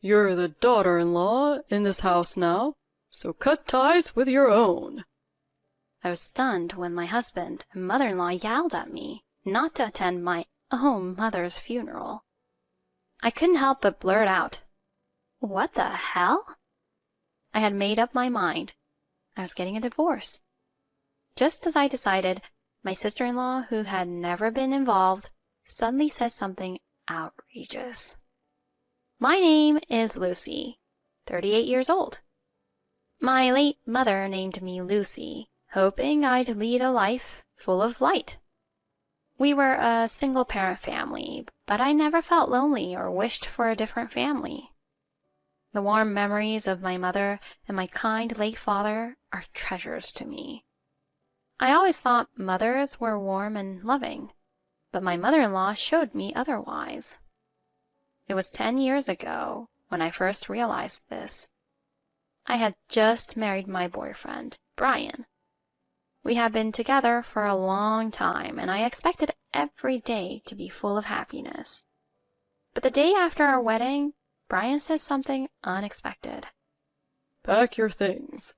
You're the daughter-in-law in this house now, so cut ties with your own." I was stunned when my husband and mother-in-law yelled at me not to attend my own mother's funeral. I couldn't help but blurt out, "What the hell?" I had made up my mind. I was getting a divorce. Just as I decided, my sister-in-law, who had never been involved, suddenly said something outrageous. "My name is Lucy, 38 years old. My late mother named me Lucy, hoping I'd lead a life full of light. We were a single-parent family, but I never felt lonely or wished for a different family. The warm memories of my mother and my kind late father are treasures to me. I always thought mothers were warm and loving, but my mother-in-law showed me otherwise. It was 10 years ago when I first realized this. I had just married my boyfriend, Brian. We had been together for a long time, and I expected every day to be full of happiness. But the day after our wedding, Brian said something unexpected. "Pack your things."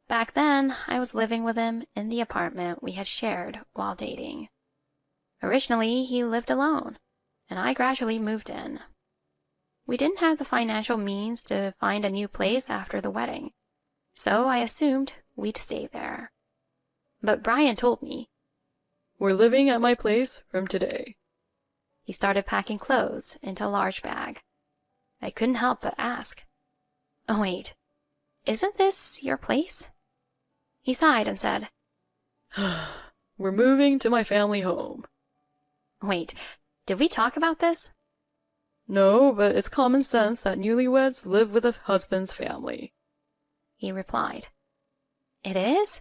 Back then, I was living with him in the apartment we had shared while dating. Originally, he lived alone, and I gradually moved in. We didn't have the financial means to find a new place after the wedding, so I assumed we'd stay there. But Brian told me, "We're living at my place from today." He started packing clothes into a large bag. I couldn't help but ask, "Oh, wait, isn't this your place?" He sighed and said, "We're moving to my family home." "Wait, did we talk about this?" "No, but it's common sense that newlyweds live with a husband's family," he replied. "It is?"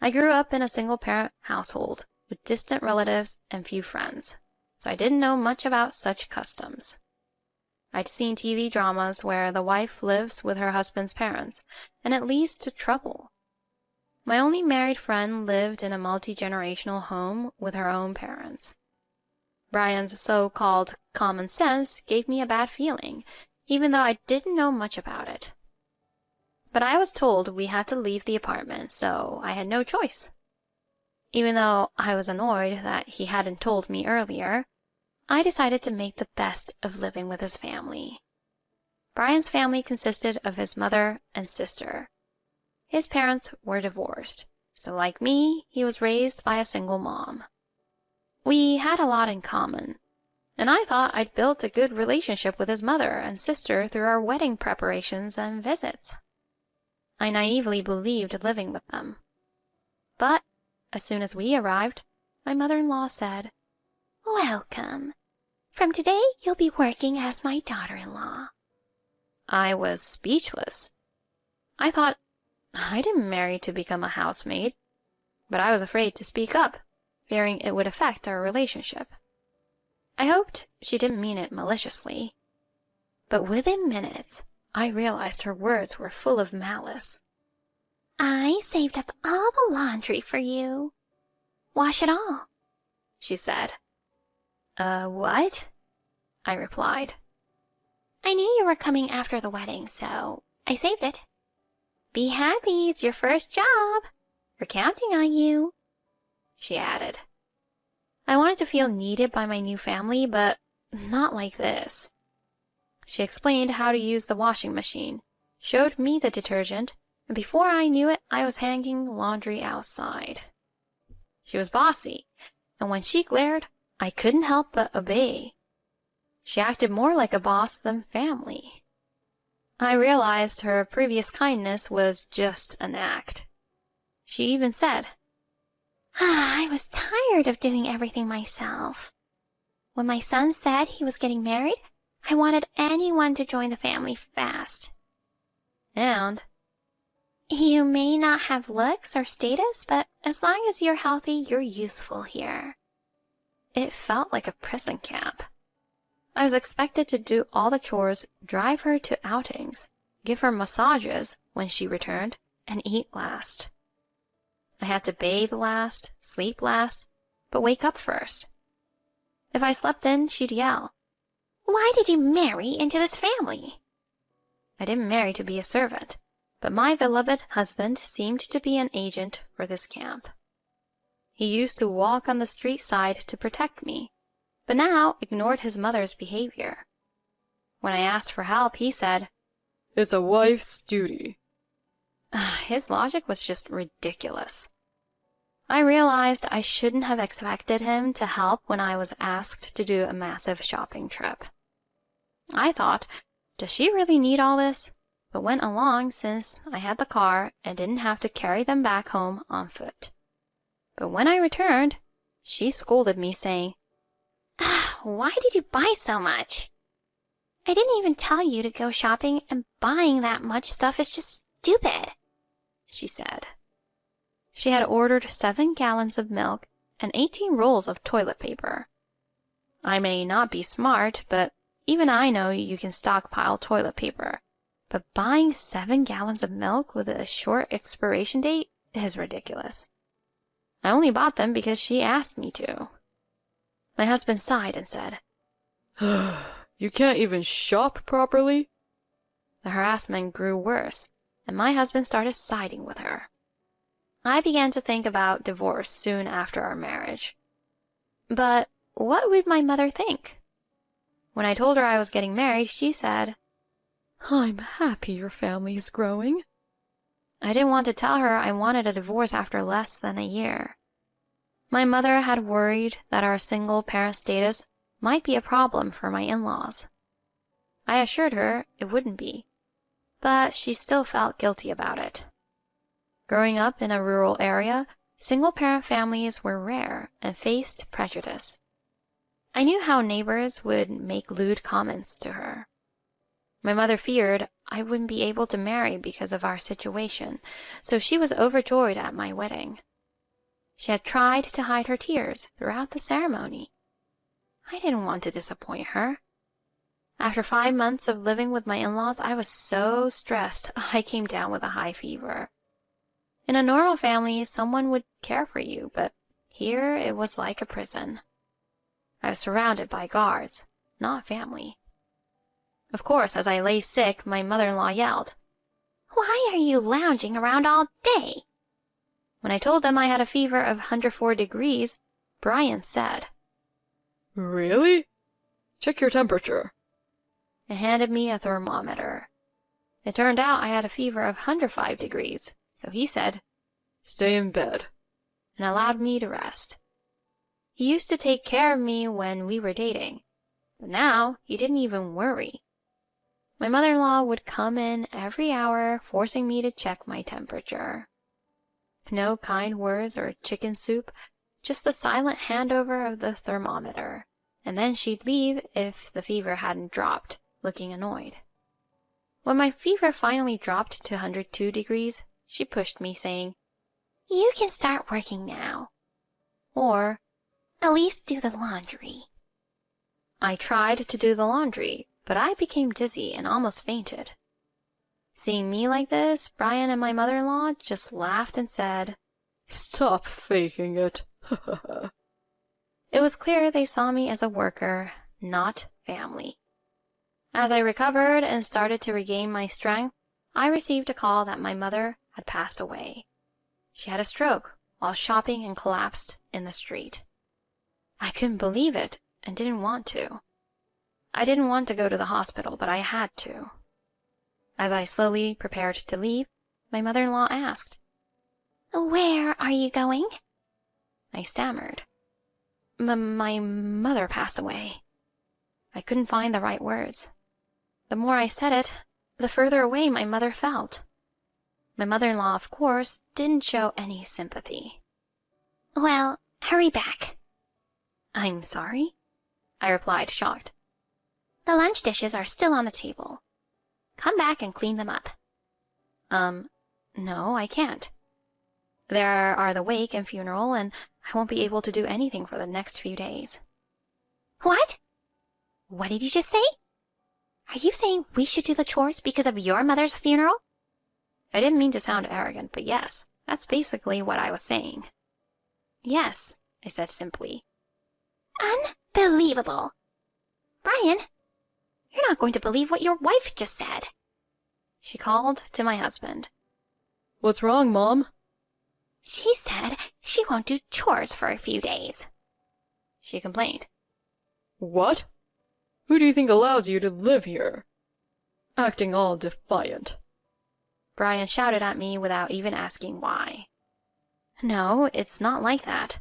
I grew up in a single-parent household with distant relatives and few friends, so I didn't know much about such customs. I'd seen TV dramas where the wife lives with her husband's parents, and it leads to trouble. My only married friend lived in a multi-generational home with her own parents. Brian's so-called common sense gave me a bad feeling, even though I didn't know much about it. But I was told we had to leave the apartment, so I had no choice. Even though I was annoyed that he hadn't told me earlier, I decided to make the best of living with his family. Brian's family consisted of his mother and sister. His parents were divorced, so like me, he was raised by a single mom. We had a lot in common, and I thought I'd built a good relationship with his mother and sister through our wedding preparations and visits. I naively believed living with them. But as soon as we arrived, my mother-in-law said, "Welcome. From today, you'll be working as my daughter-in-law." I was speechless. I thought I didn't marry to become a housemaid, but I was afraid to speak up, fearing it would affect our relationship. I hoped she didn't mean it maliciously, but within minutes, I realized her words were full of malice. "I saved up all the laundry for you. Wash it all," she said. What?" I replied. "I knew you were coming after the wedding, so I saved it. Be happy, it's your first job. We're counting on you," she added. I wanted to feel needed by my new family, but not like this. She explained how to use the washing machine, showed me the detergent, and before I knew it, I was hanging laundry outside. She was bossy, and when she glared, I couldn't help but obey. She acted more like a boss than family. I realized her previous kindness was just an act. She even said, "I was tired of doing everything myself. When my son said he was getting married, I wanted anyone to join the family fast. And you may not have looks or status, but as long as you're healthy, you're useful here." It felt like a prison camp. I was expected to do all the chores, drive her to outings, give her massages when she returned, and eat last. I had to bathe last, sleep last, but wake up first. If I slept in, she'd yell, Why did you marry into this family? I didn't marry to be a servant, but my beloved husband seemed to be an agent for this camp. He used to walk on the street side to protect me, but now ignored his mother's behavior. When I asked for help, he said, "It's a wife's duty." His logic was just ridiculous. I realized I shouldn't have expected him to help when I was asked to do a massive shopping trip. I thought, does she really need all this? But went along since I had the car and didn't have to carry them back home on foot. But when I returned, she scolded me, saying, "Why did you buy so much? I didn't even tell you to go shopping, and buying that much stuff is just stupid," she said. She had ordered 7 gallons of milk and 18 rolls of toilet paper. I may not be smart, but even I know you can stockpile toilet paper. But buying 7 gallons of milk with a short expiration date is ridiculous. I only bought them because she asked me to. My husband sighed and said, "You can't even shop properly?" The harassment grew worse, and my husband started siding with her. I began to think about divorce soon after our marriage. But what would my mother think? When I told her I was getting married, she said, "I'm happy your family is growing." I didn't want to tell her I wanted a divorce after less than a year. My mother had worried that our single-parent status might be a problem for my in-laws. I assured her it wouldn't be, but she still felt guilty about it. Growing up in a rural area, single-parent families were rare and faced prejudice. I knew how neighbors would make lewd comments to her. My mother feared I wouldn't be able to marry because of our situation, so she was overjoyed at my wedding. She had tried to hide her tears throughout the ceremony. I didn't want to disappoint her. After 5 months of living with my in-laws, I was so stressed I came down with a high fever. In a normal family, someone would care for you, but here it was like a prison. I was surrounded by guards, not family. Of course, as I lay sick, my mother-in-law yelled, "Why are you lounging around all day?" When I told them I had a fever of 104 degrees, Brian said, "Really? Check your temperature." and handed me a thermometer. It turned out I had a fever of 105 degrees, so he said, "Stay in bed," and allowed me to rest. He used to take care of me when we were dating, but now he didn't even worry. My mother-in-law would come in every hour, forcing me to check my temperature. No kind words or chicken soup, just the silent handover of the thermometer, and then she'd leave if the fever hadn't dropped, looking annoyed. When my fever finally dropped to 102 degrees, she pushed me, saying, "You can start working now. Or, at least do the laundry." I tried to do the laundry, but I became dizzy and almost fainted. Seeing me like this, Brian and my mother-in-law just laughed and said, "Stop faking it." It was clear they saw me as a worker, not family. As I recovered and started to regain my strength, I received a call that my mother had passed away. She had a stroke while shopping and collapsed in the street. I couldn't believe it and didn't want to. I didn't want to go to the hospital, but I had to. As I slowly prepared to leave, my mother-in-law asked, "Where are you going?" I stammered. My mother passed away." I couldn't find the right words. The more I said it, the further away my mother felt. My mother-in-law, of course, didn't show any sympathy. "Well, hurry back." "I'm sorry?" I replied, shocked. "The lunch dishes are still on the table. Come back and clean them up." No, I can't. There are the wake and funeral, and I won't be able to do anything for the next few days." "What? What did you just say? Are you saying we should do the chores because of your mother's funeral?" I didn't mean to sound arrogant, but yes, that's basically what I was saying. "Yes," I said simply. "Unbelievable. Brian, You're not going to believe what your wife just said. She called to my husband. What's wrong, Mom? She said she won't do chores for a few days. She complained. What? Who do you think allows you to live here? Acting all defiant. Brian shouted at me without even asking why. No, it's not like that.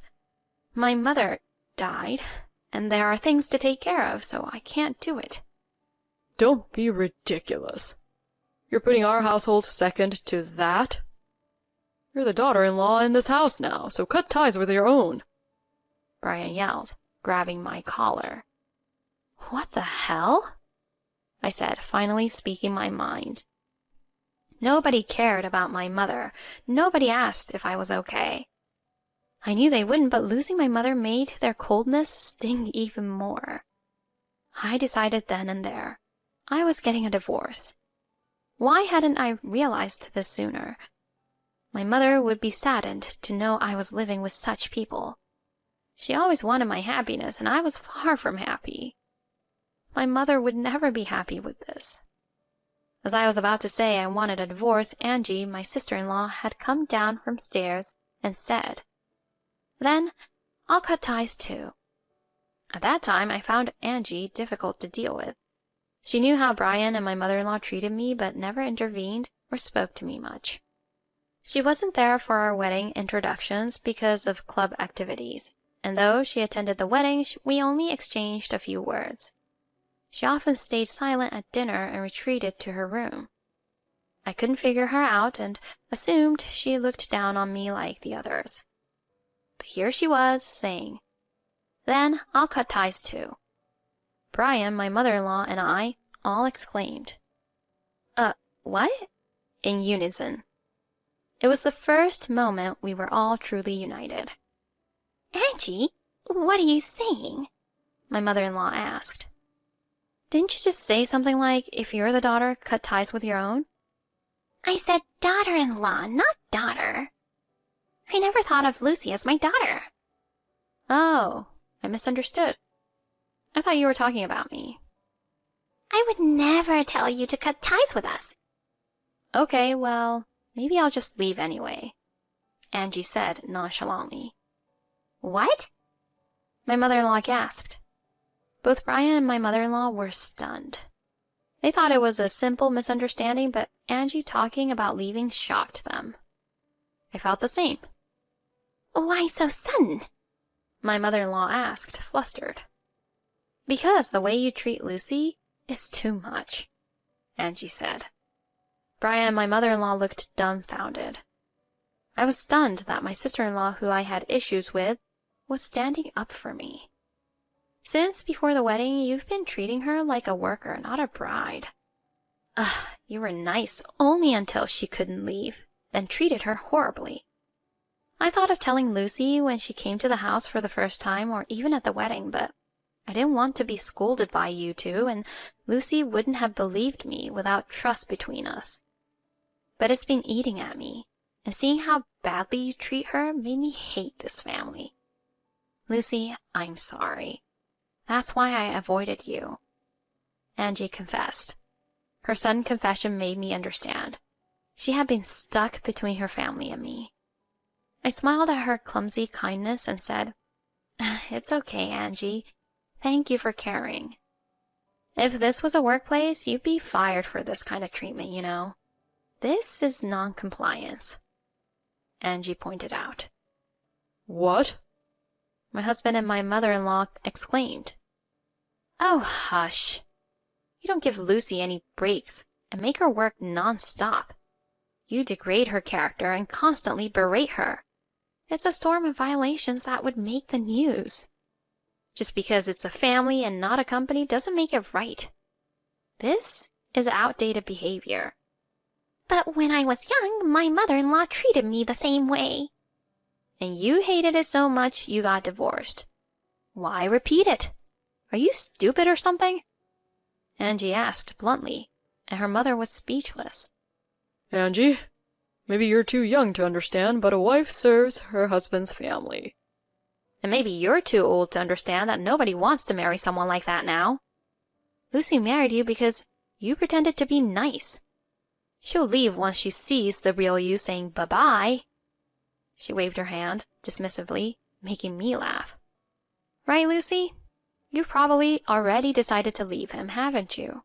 My mother died, and there are things to take care of, so I can't do it. Don't be ridiculous. You're putting our household second to that? You're the daughter-in-law in this house now, so cut ties with your own. Brian yelled, grabbing my collar. What the hell? I said, finally speaking my mind. Nobody cared about my mother. Nobody asked if I was okay. I knew they wouldn't, but losing my mother made their coldness sting even more. I decided then and there. I was getting a divorce. Why hadn't I realized this sooner? My mother would be saddened to know I was living with such people. She always wanted my happiness, and I was far from happy. My mother would never be happy with this. As I was about to say I wanted a divorce, Angie, my sister-in-law, had come down from stairs and said, "Then I'll cut ties too." At that time, I found Angie difficult to deal with. She knew how Brian and my mother-in-law treated me, but never intervened or spoke to me much. She wasn't there for our wedding introductions because of club activities, and though she attended the wedding, we only exchanged a few words. She often stayed silent at dinner and retreated to her room. I couldn't figure her out and assumed she looked down on me like the others. But here she was, saying, "Then I'll cut ties too." Brian, my mother-in-law, and I all exclaimed, what?" in unison. It was the first moment we were all truly united. "Angie, what are you saying?" my mother-in-law asked. "Didn't you just say something like, if you're the daughter, cut ties with your own?" "I said daughter-in-law, not daughter. I never thought of Lucy as my daughter." "Oh, I misunderstood. I thought you were talking about me." "I would never tell you to cut ties with us." "Okay, well, maybe I'll just leave anyway," Angie said nonchalantly. "What?" my mother-in-law gasped. Both Brian and my mother-in-law were stunned. They thought it was a simple misunderstanding, but Angie talking about leaving shocked them. I felt the same. "Why so sudden?" my mother-in-law asked, flustered. "Because the way you treat Lucy is too much," Angie said. Brian and my mother-in-law looked dumbfounded. I was stunned that my sister-in-law, who I had issues with, was standing up for me. "Since before the wedding, you've been treating her like a worker, not a bride." "Ugh, you were nice only until she couldn't leave, then treated her horribly. I thought of telling Lucy when she came to the house for the first time, or even at the wedding, but I didn't want to be scolded by you two, and Lucy wouldn't have believed me without trust between us. But it's been eating at me, and seeing how badly you treat her made me hate this family. Lucy, I'm sorry. That's why I avoided you." Angie confessed. Her sudden confession made me understand. She had been stuck between her family and me. I smiled at her clumsy kindness and said, "It's okay, Angie. Thank you for caring. If this was a workplace, you'd be fired for this kind of treatment, you know. This is non-compliance," Angie pointed out. "What?" my husband and my mother-in-law exclaimed. "Oh, hush. You don't give Lucy any breaks and make her work non-stop. You degrade her character and constantly berate her. It's a storm of violations that would make the news. Just because it's a family and not a company doesn't make it right. This is outdated behavior." "But when I was young, my mother-in-law treated me the same way." "And you hated it so much you got divorced. Why repeat it? Are you stupid or something?" Angie asked bluntly, and her mother was speechless. "Angie, maybe you're too young to understand, but a wife serves her husband's family." "And maybe you're too old to understand that nobody wants to marry someone like that now." Lucy married you because you pretended to be nice. She'll leave once she sees the real you saying bye-bye." She waved her hand, dismissively, making me laugh. "Right, Lucy? You've probably already decided to leave him, haven't you?"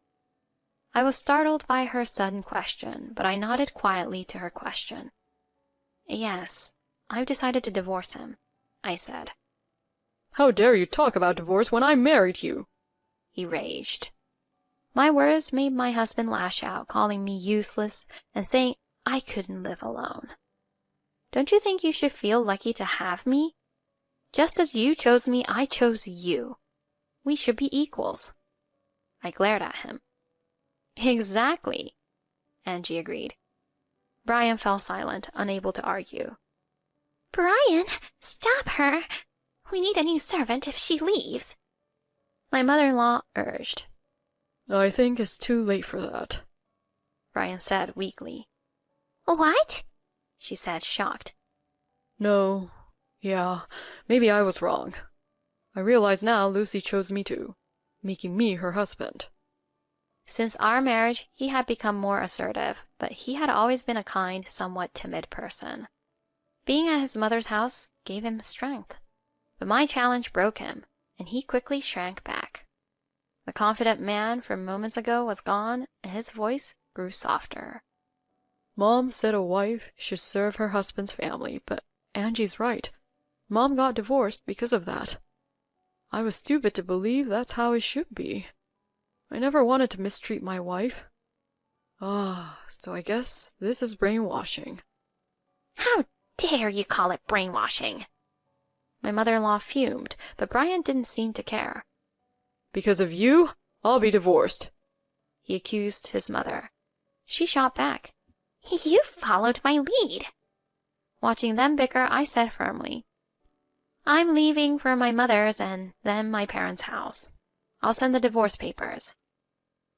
I was startled by her sudden question, but I nodded quietly to her question. "Yes, I've decided to divorce him," I said. "How dare you talk about divorce when I married you?" he raged. My words made my husband lash out, calling me useless and saying I couldn't live alone. "Don't you think you should feel lucky to have me? Just as you chose me, I chose you. We should be equals." I glared at him. "Exactly," Angie agreed. Brian fell silent, unable to argue. "Brian, stop her. We need a new servant if she leaves," my mother-in-law urged. "I think it's too late for that," Brian said weakly. "What?" she said, shocked. "No, yeah, maybe I was wrong. I realize now Lucy chose me too, making me her husband." Since our marriage, he had become more assertive, but he had always been a kind, somewhat timid person. Being at his mother's house gave him strength, but my challenge broke him, and he quickly shrank back. The confident man from moments ago was gone, and his voice grew softer. "Mom said a wife should serve her husband's family, but Angie's right. Mom got divorced because of that. I was stupid to believe that's how it should be. I never wanted to mistreat my wife. So I guess this is brainwashing." "How dare you call it brainwashing?" My mother-in-law fumed, but Brian didn't seem to care. "Because of you, I'll be divorced," he accused his mother. She shot back. "You followed my lead." Watching them bicker, I said firmly, "I'm leaving for my mother's and then my parents' house. I'll send the divorce papers."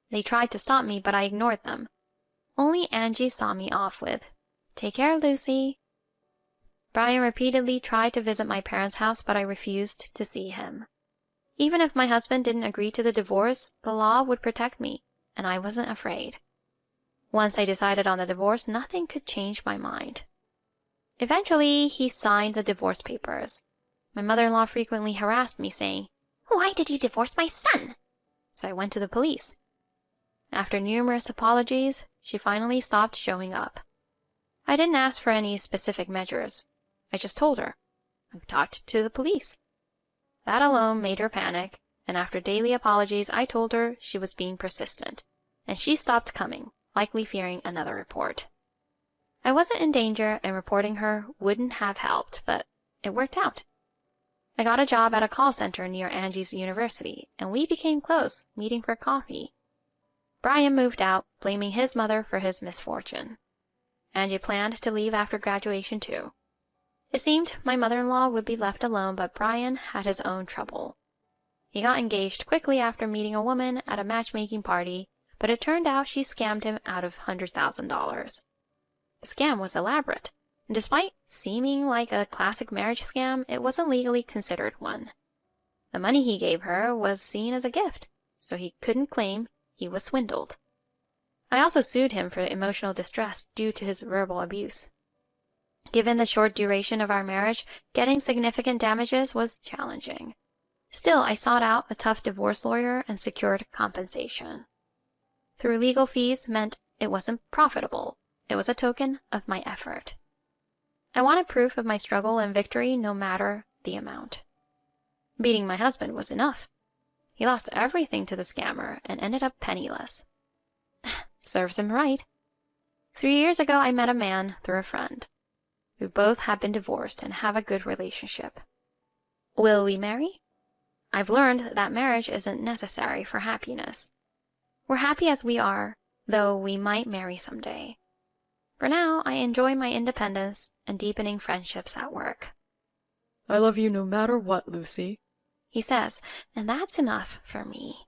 They tried to stop me, but I ignored them. Only Angie saw me off with, "Take care, Lucy." Brian repeatedly tried to visit my parents' house, but I refused to see him. Even if my husband didn't agree to the divorce, the law would protect me, and I wasn't afraid. Once I decided on the divorce, nothing could change my mind. Eventually, he signed the divorce papers. My mother-in-law frequently harassed me, saying, "Why did you divorce my son?" So I went to the police. After numerous apologies, she finally stopped showing up. I didn't ask for any specific measures. I just told her, "I've talked to the police." That alone made her panic, and after daily apologies, I told her she was being persistent, and she stopped coming, likely fearing another report. I wasn't in danger, and reporting her wouldn't have helped, but it worked out. I got a job at a call center near Angie's university, and we became close, meeting for coffee. Brian moved out, blaming his mother for his misfortune. Angie planned to leave after graduation too. It seemed my mother-in-law would be left alone, but Brian had his own trouble. He got engaged quickly after meeting a woman at a matchmaking party, but it turned out she scammed him out of $100,000. The scam was elaborate, and despite seeming like a classic marriage scam, it wasn't legally considered one. The money he gave her was seen as a gift, so he couldn't claim he was swindled. I also sued him for emotional distress due to his verbal abuse. Given the short duration of our marriage, getting significant damages was challenging. Still, I sought out a tough divorce lawyer and secured compensation. Through legal fees meant it wasn't profitable. It was a token of my effort. I wanted proof of my struggle and victory no matter the amount. Beating my husband was enough. He lost everything to the scammer and ended up penniless. Serves him right. 3 years ago, I met a man through a friend. We both have been divorced and have a good relationship. Will we marry? I've learned that marriage isn't necessary for happiness. We're happy as we are, though we might marry someday. For now, I enjoy my independence and deepening friendships at work. "I love you no matter what, Lucy," he says, and that's enough for me.